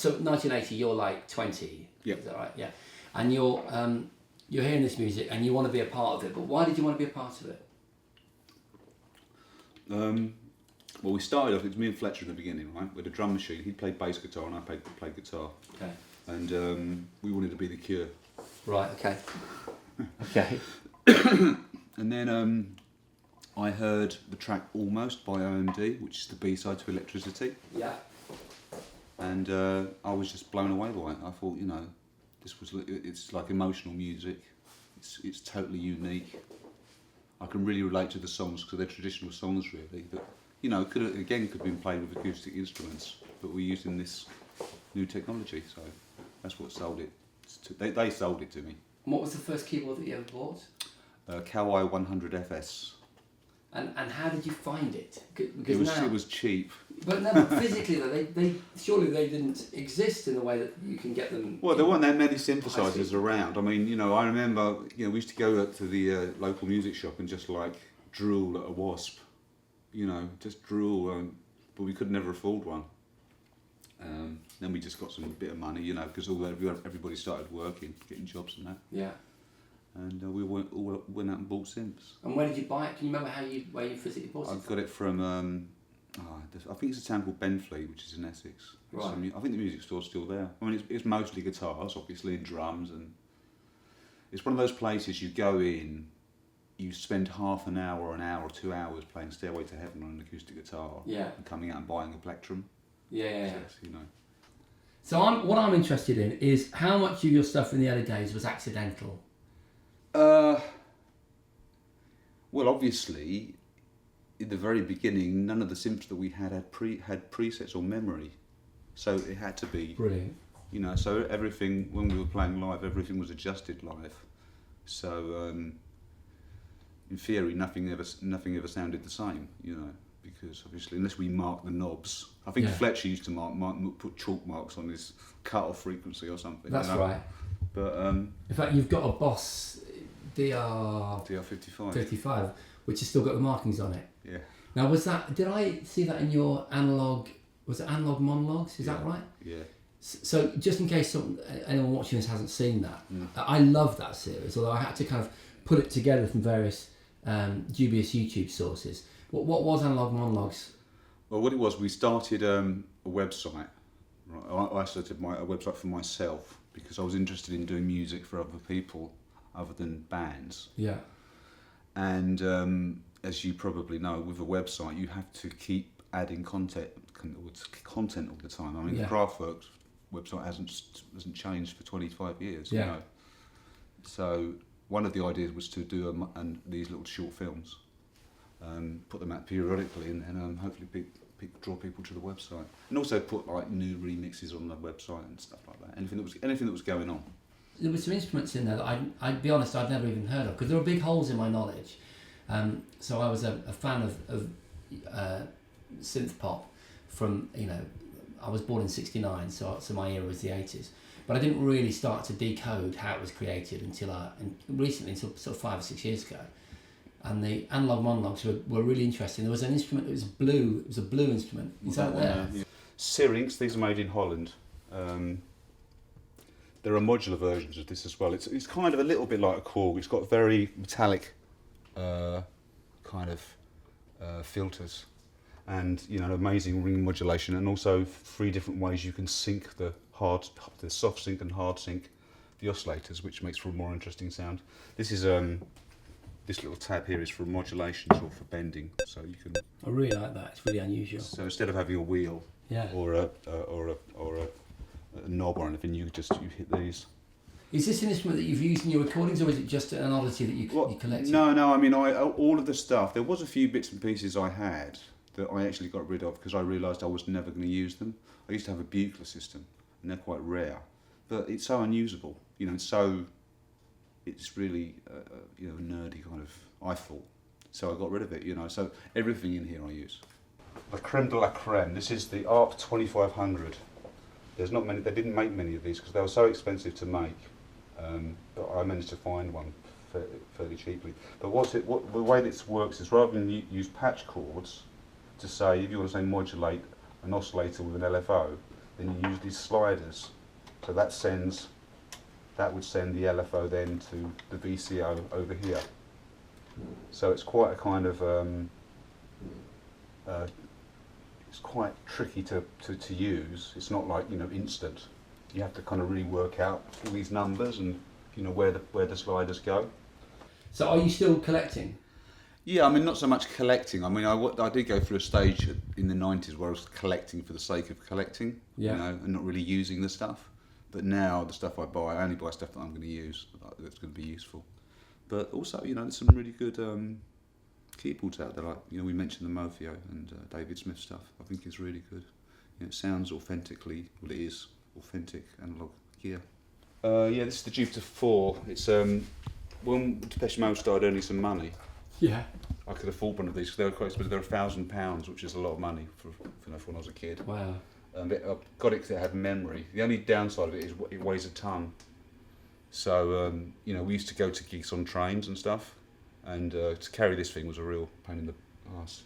so 1980, you're like 20. Yep. Is that right? Yeah. And you're hearing this music and you want to be a part of it. But why did you want to be a part of it? Well, we started off, it was me and Fletcher in the beginning, right? With a drum machine. He played bass guitar and I played guitar. Okay. And we wanted to be the Cure. Right, okay. Okay. And then I heard the track Almost by OMD, which is the B-side to Electricity. Yeah. And I was just blown away by it. I thought, you know, it's like emotional music. It's totally unique. I can really relate to the songs because they're traditional songs, really. That, you know, could have been played with acoustic instruments, but we're using this new technology. So that's what sold it. They sold it to me. And what was the first keyboard that you ever bought? Kawai 100 FS. And how did you find it? Because it was cheap. But no, physically though, they surely they didn't exist in the way that you can get them. Well, there weren't that many synthesizers around. I mean, you know, I remember, you know, we used to go to the local music shop and just like drool at a wasp. You know, just drool, but we could never afford one. Then we just got some bit of money, you know, because everybody started working, getting jobs and that. Yeah. And we all went out and bought synths. And where did you buy it? Can you remember where you physically bought it? I got it from, I think it's a town called Benfleet, which is in Essex. Right. I think the music store's still there. I mean, it's mostly guitars, obviously, and drums, and it's one of those places you go in, you spend half an hour or 2 hours playing Stairway to Heaven on an acoustic guitar, yeah, and coming out and buying a plectrum. Yeah. You know. So what I'm interested in is how much of your stuff in the early days was accidental. Well, obviously, in the very beginning, none of the synths that we had presets or memory, so it had to be brilliant. You know, so everything when we were playing live, everything was adjusted live. So in theory, nothing ever sounded the same. You know, because obviously, unless we mark the knobs, I think Fletcher used to put chalk marks on his cut-off frequency or something. That's right. But in fact, you've got a Boss DR55. 55, which has still got the markings on it. Yeah. Now, did I see that in your analog? Was it analog monologues? Is that right? Yeah. So, just in case anyone watching this hasn't seen that, I love that series. Although I had to kind of put it together from various dubious YouTube sources. What was analog monologues? Well, what it was, we started a website. Right? I started a website for myself because I was interested in doing music for other people other than bands. Yeah. And as you probably know, with a website, you have to keep adding content all the time. I mean, the Kraftwerk's website hasn't changed for 25 years. Yeah. You know? So one of the ideas was to do these little short films, put them out periodically, and hopefully draw people to the website, and also put like new remixes on the website and stuff like that. Anything that was going on. There were some instruments in there that I'd be honest, I'd never even heard of because there were big holes in my knowledge. So I was a fan of synth pop from, you know, I was born in '69, so my era was the '80s. But I didn't really start to decode how it was created until recently, until sort of 5 or 6 years ago. And the analog monologues were really interesting. There was an instrument that was blue. It was a blue instrument. Is that there? Yeah. Syrinx. These are made in Holland. There are modular versions of this as well. It's kind of a little bit like a Korg. It's got very metallic kind of filters, and you know, amazing ring modulation, and also 3 different ways you can sync the soft sync and hard sync the oscillators, which makes for a more interesting sound. This is this little tab here is for modulations or for bending, so you can. I really like that. It's really unusual. So instead of having a wheel, or a knob or anything, you hit these. Is this an instrument that you've used in your recordings, or is it just an oddity that you collected? No. I mean, all of the stuff. There was a few bits and pieces I had that I actually got rid of because I realised I was never going to use them. I used to have a Buchla system, and they're quite rare, but it's so unusable. You know, it's really you know, nerdy kind of. I thought, so I got rid of it. You know, so everything in here I use. The creme de la creme. This is the ARP 2500. There's not many. They didn't make many of these because they were so expensive to make. But I managed to find one fairly cheaply. But the way this works is rather than use patch chords to say, if you want to say modulate an oscillator with an LFO, then you use these sliders. So that would send the LFO then to the VCO over here. So it's quite a kind of it's quite tricky to use. It's not like, you know, instant. You have to kind of really work out all these numbers and, you know, where the sliders go. So are you still collecting? Yeah, I mean, not so much collecting. I mean, I did go through a stage in the 90s where I was collecting for the sake of collecting, you know, and not really using the stuff. But now the stuff I buy, I only buy stuff that I'm going to use, that's going to be useful. But also, you know, there's some really good keyboards out there. Like, you know, we mentioned the Mofio and David Smith stuff. I think it's really good. You know, it sounds authentically, well, it is authentic analog gear. Yeah, this is the Jupiter 4. It's when Depeche Mode started earning some money. Yeah. I could afford one of these because they were quite expensive. They were £1,000, which is a lot of money for when I was a kid. Wow. I got it because it had memory. The only downside of it is it weighs a ton. So you know, we used to go to gigs on trains and stuff, and to carry this thing was a real pain in the arse.